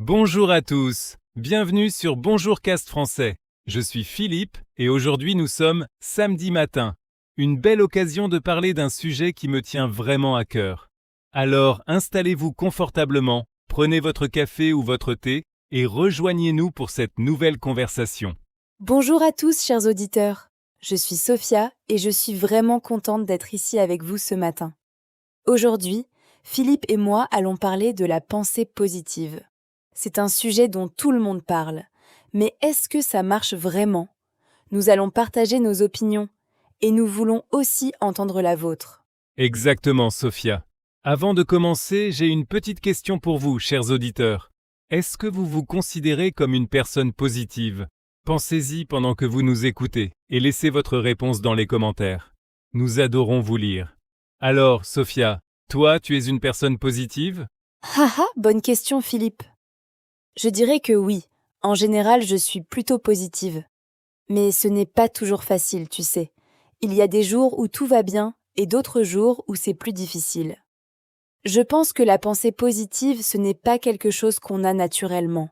Bonjour à tous, bienvenue sur Bonjour Cast Français. Je suis Philippe et aujourd'hui nous sommes samedi matin. Une belle occasion de parler d'un sujet qui me tient vraiment à cœur. Alors installez-vous confortablement, prenez votre café ou votre thé et rejoignez-nous pour cette nouvelle conversation. Bonjour à tous, chers auditeurs. Je suis Sophia et je suis vraiment contente d'être ici avec vous ce matin. Aujourd'hui, Philippe et moi allons parler de la pensée positive. C'est un sujet dont tout le monde parle. Mais est-ce que ça marche vraiment ? Nous allons partager nos opinions et nous voulons aussi entendre la vôtre. Exactement, Sophia. Avant de commencer, j'ai une petite question pour vous, chers auditeurs. Est-ce que vous vous considérez comme une personne positive ? Pensez-y pendant que vous nous écoutez et laissez votre réponse dans les commentaires. Nous adorons vous lire. Alors, Sophia, toi, tu es une personne positive ? Haha, bonne question, Philippe. Je dirais que oui. En général, je suis plutôt positive. Mais ce n'est pas toujours facile, tu sais. Il y a des jours où tout va bien et d'autres jours où c'est plus difficile. Je pense que la pensée positive, ce n'est pas quelque chose qu'on a naturellement.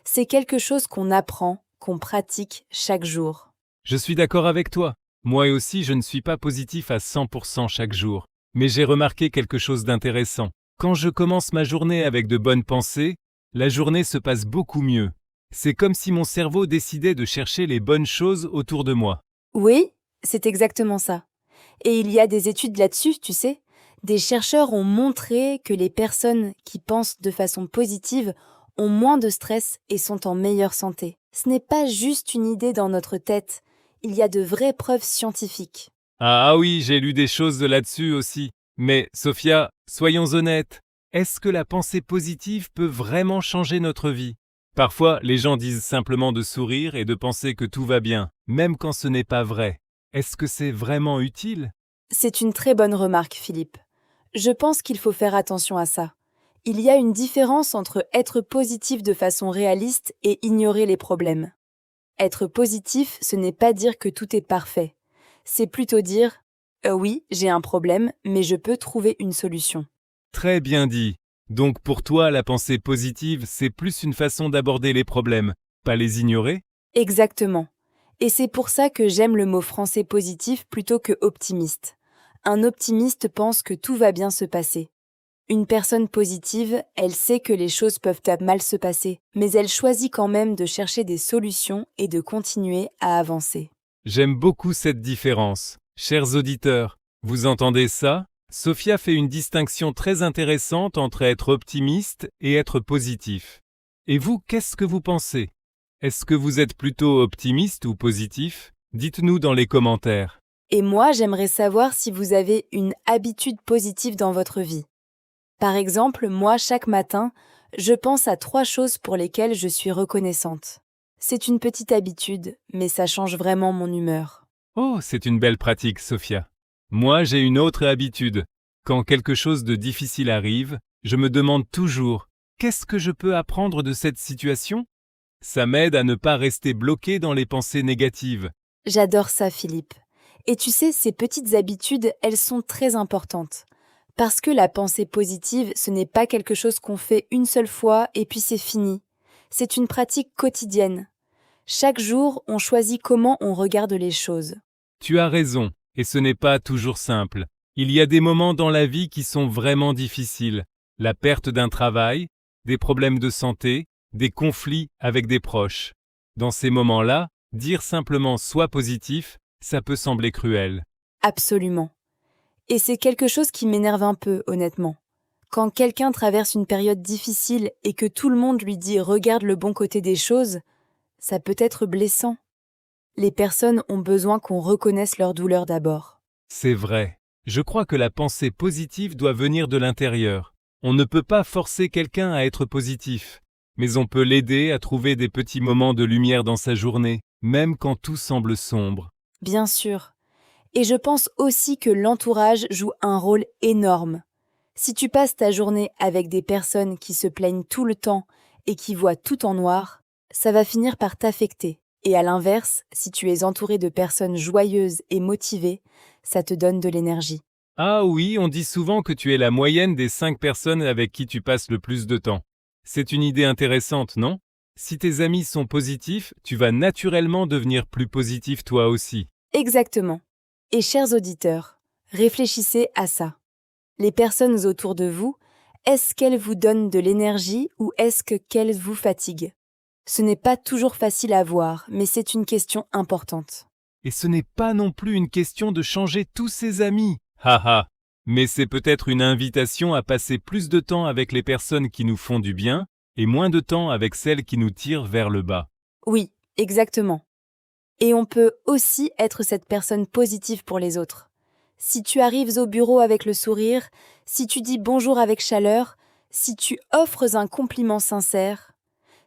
C'est quelque chose qu'on apprend, qu'on pratique chaque jour. Je suis d'accord avec toi. Moi aussi, je ne suis pas positif à 100% chaque jour. Mais j'ai remarqué quelque chose d'intéressant. Quand je commence ma journée avec de bonnes pensées, la journée se passe beaucoup mieux. C'est comme si mon cerveau décidait de chercher les bonnes choses autour de moi. Oui, c'est exactement ça. Et il y a des études là-dessus, tu sais. Des chercheurs ont montré que les personnes qui pensent de façon positive ont moins de stress et sont en meilleure santé. Ce n'est pas juste une idée dans notre tête. Il y a de vraies preuves scientifiques. Ah oui, j'ai lu des choses de là-dessus aussi. Mais, Sophia, soyons honnêtes. Est-ce que la pensée positive peut vraiment changer notre vie ? Parfois, les gens disent simplement de sourire et de penser que tout va bien, même quand ce n'est pas vrai. Est-ce que c'est vraiment utile ? C'est une très bonne remarque, Philippe. Je pense qu'il faut faire attention à ça. Il y a une différence entre être positif de façon réaliste et ignorer les problèmes. Être positif, ce n'est pas dire que tout est parfait. C'est plutôt dire oui, j'ai un problème, mais je peux trouver une solution. Très bien dit. Donc pour toi, la pensée positive, c'est plus une façon d'aborder les problèmes, pas les ignorer ? Exactement. Et c'est pour ça que j'aime le mot français positif plutôt que optimiste. Un optimiste pense que tout va bien se passer. Une personne positive, elle sait que les choses peuvent mal se passer, mais elle choisit quand même de chercher des solutions et de continuer à avancer. J'aime beaucoup cette différence. Chers auditeurs, vous entendez ça ? Sophia fait une distinction très intéressante entre être optimiste et être positif. Et vous, qu'est-ce que vous pensez ? Est-ce que vous êtes plutôt optimiste ou positif ? Dites-nous dans les commentaires. Et moi, j'aimerais savoir si vous avez une habitude positive dans votre vie. Par exemple, moi, chaque matin, je pense à 3 choses pour lesquelles je suis reconnaissante. C'est une petite habitude, mais ça change vraiment mon humeur. Oh, c'est une belle pratique, Sophia. Moi, j'ai une autre habitude. Quand quelque chose de difficile arrive, je me demande toujours « Qu'est-ce que je peux apprendre de cette situation ?» Ça m'aide à ne pas rester bloqué dans les pensées négatives. J'adore ça, Philippe. Et tu sais, ces petites habitudes, elles sont très importantes. Parce que la pensée positive, ce n'est pas quelque chose qu'on fait une seule fois et puis c'est fini. C'est une pratique quotidienne. Chaque jour, on choisit comment on regarde les choses. Tu as raison, et ce n'est pas toujours simple. Il y a des moments dans la vie qui sont vraiment difficiles. La perte d'un travail, des problèmes de santé, des conflits avec des proches. Dans ces moments-là, dire simplement « sois positif », ça peut sembler cruel. Absolument. Et c'est quelque chose qui m'énerve un peu, honnêtement. Quand quelqu'un traverse une période difficile et que tout le monde lui dit « regarde le bon côté des choses », ça peut être blessant. Les personnes ont besoin qu'on reconnaisse leur douleur d'abord. C'est vrai. Je crois que la pensée positive doit venir de l'intérieur. On ne peut pas forcer quelqu'un à être positif, mais on peut l'aider à trouver des petits moments de lumière dans sa journée, même quand tout semble sombre. Bien sûr. Et je pense aussi que l'entourage joue un rôle énorme. Si tu passes ta journée avec des personnes qui se plaignent tout le temps et qui voient tout en noir, ça va finir par t'affecter. Et à l'inverse, si tu es entouré de personnes joyeuses et motivées, ça te donne de l'énergie. Ah oui, on dit souvent que tu es la moyenne des 5 personnes avec qui tu passes le plus de temps. C'est une idée intéressante, non? Si tes amis sont positifs, tu vas naturellement devenir plus positif toi aussi. Exactement. Et chers auditeurs, réfléchissez à ça. Les personnes autour de vous, est-ce qu'elles vous donnent de l'énergie ou est-ce qu'elles vous fatiguent? Ce n'est pas toujours facile à voir, mais c'est une question importante. Et ce n'est pas non plus une question de changer tous ses amis. Haha. Mais c'est peut-être une invitation à passer plus de temps avec les personnes qui nous font du bien et moins de temps avec celles qui nous tirent vers le bas. Oui, exactement. Et on peut aussi être cette personne positive pour les autres. Si tu arrives au bureau avec le sourire, si tu dis bonjour avec chaleur, si tu offres un compliment sincère,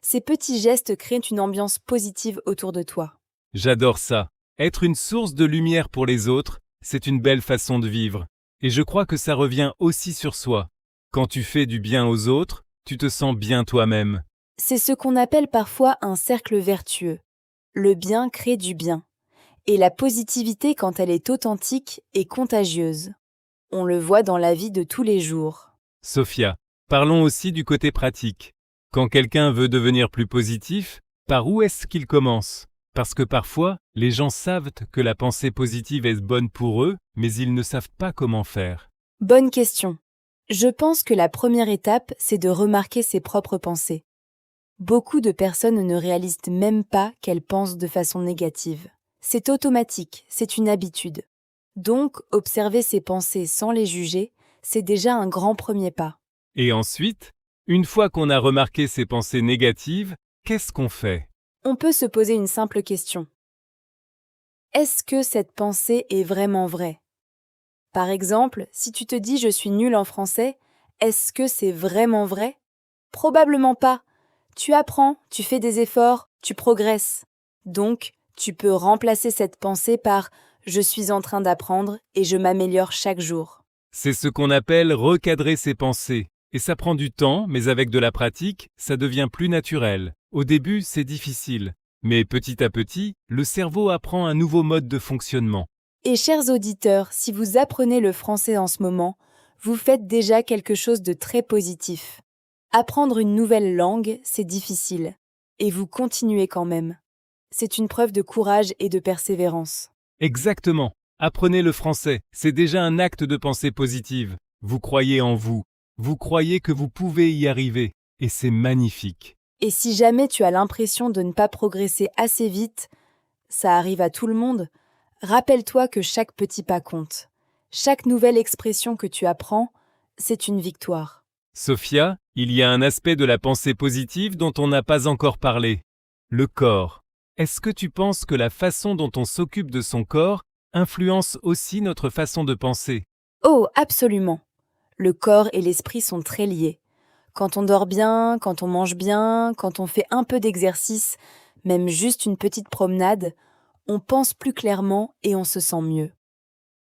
ces petits gestes créent une ambiance positive autour de toi. J'adore ça. Être une source de lumière pour les autres, c'est une belle façon de vivre. Et je crois que ça revient aussi sur soi. Quand tu fais du bien aux autres, tu te sens bien toi-même. C'est ce qu'on appelle parfois un cercle vertueux. Le bien crée du bien. Et la positivité, quand elle est authentique, est contagieuse. On le voit dans la vie de tous les jours. Sophia, parlons aussi du côté pratique. Quand quelqu'un veut devenir plus positif, par où est-ce qu'il commence? Parce que parfois, les gens savent que la pensée positive est bonne pour eux, mais ils ne savent pas comment faire. Bonne question. Je pense que la première étape, c'est de remarquer ses propres pensées. Beaucoup de personnes ne réalisent même pas qu'elles pensent de façon négative. C'est automatique, c'est une habitude. Donc, observer ses pensées sans les juger, c'est déjà un grand premier pas. Et ensuite, une fois qu'on a remarqué ces pensées négatives, qu'est-ce qu'on fait? On peut se poser une simple question. Est-ce que cette pensée est vraiment vraie? Par exemple, si tu te dis « je suis nul en français », est-ce que c'est vraiment vrai? Probablement pas. Tu apprends, tu fais des efforts, tu progresses. Donc, tu peux remplacer cette pensée par « je suis en train d'apprendre et je m'améliore chaque jour ». C'est ce qu'on appelle recadrer ses pensées. Et ça prend du temps, mais avec de la pratique, ça devient plus naturel. Au début, c'est difficile. Mais petit à petit, le cerveau apprend un nouveau mode de fonctionnement. Et chers auditeurs, si vous apprenez le français en ce moment, vous faites déjà quelque chose de très positif. Apprendre une nouvelle langue, c'est difficile. Et vous continuez quand même. C'est une preuve de courage et de persévérance. Exactement. Apprenez le français. C'est déjà un acte de pensée positive. Vous croyez en vous. Vous croyez que vous pouvez y arriver. Et c'est magnifique. Et si jamais tu as l'impression de ne pas progresser assez vite, ça arrive à tout le monde, rappelle-toi que chaque petit pas compte. Chaque nouvelle expression que tu apprends, c'est une victoire. Sophia, il y a un aspect de la pensée positive dont on n'a pas encore parlé. Le corps. Est-ce que tu penses que la façon dont on s'occupe de son corps influence aussi notre façon de penser? Oh, absolument. Le corps et l'esprit sont très liés. Quand on dort bien, quand on mange bien, quand on fait un peu d'exercice, même juste une petite promenade, on pense plus clairement et on se sent mieux.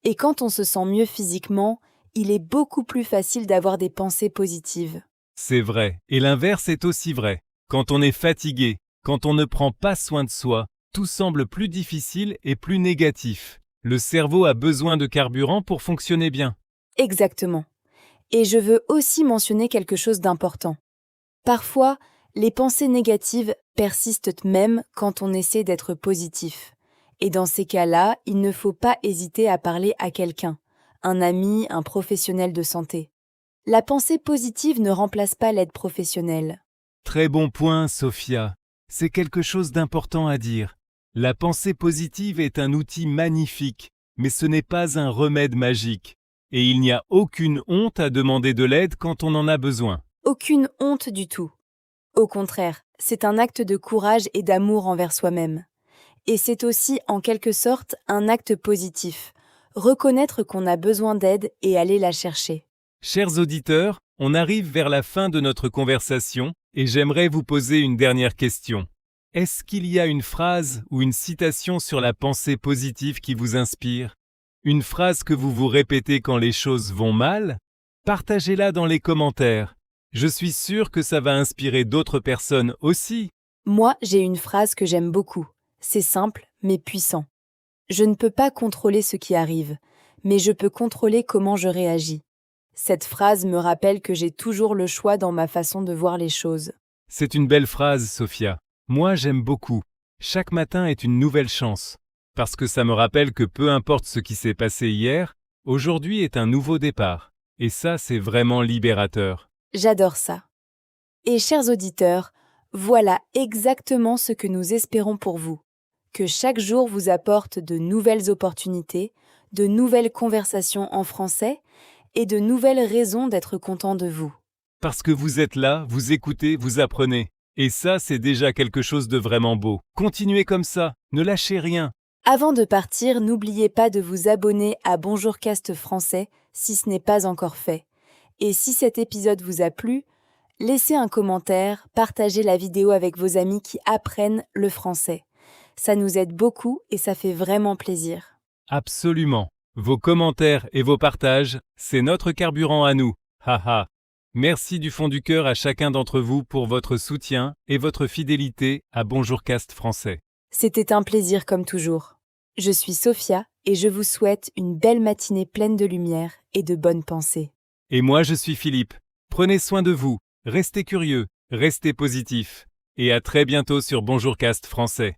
Et quand on se sent mieux physiquement, il est beaucoup plus facile d'avoir des pensées positives. C'est vrai. Et l'inverse est aussi vrai. Quand on est fatigué, quand on ne prend pas soin de soi, tout semble plus difficile et plus négatif. Le cerveau a besoin de carburant pour fonctionner bien. Exactement. Et je veux aussi mentionner quelque chose d'important. Parfois, les pensées négatives persistent même quand on essaie d'être positif. Et dans ces cas-là, il ne faut pas hésiter à parler à quelqu'un, un ami, un professionnel de santé. La pensée positive ne remplace pas l'aide professionnelle. Très bon point, Sophia. C'est quelque chose d'important à dire. La pensée positive est un outil magnifique, mais ce n'est pas un remède magique. Et il n'y a aucune honte à demander de l'aide quand on en a besoin. Aucune honte du tout. Au contraire, c'est un acte de courage et d'amour envers soi-même. Et c'est aussi, en quelque sorte, un acte positif. Reconnaître qu'on a besoin d'aide et aller la chercher. Chers auditeurs, on arrive vers la fin de notre conversation et j'aimerais vous poser une dernière question. Est-ce qu'il y a une phrase ou une citation sur la pensée positive qui vous inspire? Une phrase que vous vous répétez quand les choses vont mal? Partagez-la dans les commentaires. Je suis sûr que ça va inspirer d'autres personnes aussi. Moi, j'ai une phrase que j'aime beaucoup. C'est simple, mais puissant. Je ne peux pas contrôler ce qui arrive, mais je peux contrôler comment je réagis. Cette phrase me rappelle que j'ai toujours le choix dans ma façon de voir les choses. C'est une belle phrase, Sophia. Moi, j'aime beaucoup. Chaque matin est une nouvelle chance. Parce que ça me rappelle que peu importe ce qui s'est passé hier, aujourd'hui est un nouveau départ. Et ça, c'est vraiment libérateur. J'adore ça. Et chers auditeurs, voilà exactement ce que nous espérons pour vous. Que chaque jour vous apporte de nouvelles opportunités, de nouvelles conversations en français et de nouvelles raisons d'être content de vous. Parce que vous êtes là, vous écoutez, vous apprenez. Et ça, c'est déjà quelque chose de vraiment beau. Continuez comme ça, ne lâchez rien. Avant de partir, n'oubliez pas de vous abonner à Bonjourcast français si ce n'est pas encore fait. Et si cet épisode vous a plu, laissez un commentaire, partagez la vidéo avec vos amis qui apprennent le français. Ça nous aide beaucoup et ça fait vraiment plaisir. Absolument. Vos commentaires et vos partages, c'est notre carburant à nous. Haha. Merci du fond du cœur à chacun d'entre vous pour votre soutien et votre fidélité à Bonjourcast français. C'était un plaisir comme toujours. Je suis Sophia et je vous souhaite une belle matinée pleine de lumière et de bonnes pensées. Et moi, je suis Philippe. Prenez soin de vous, restez curieux, restez positifs. Et à très bientôt sur Bonjourcast français.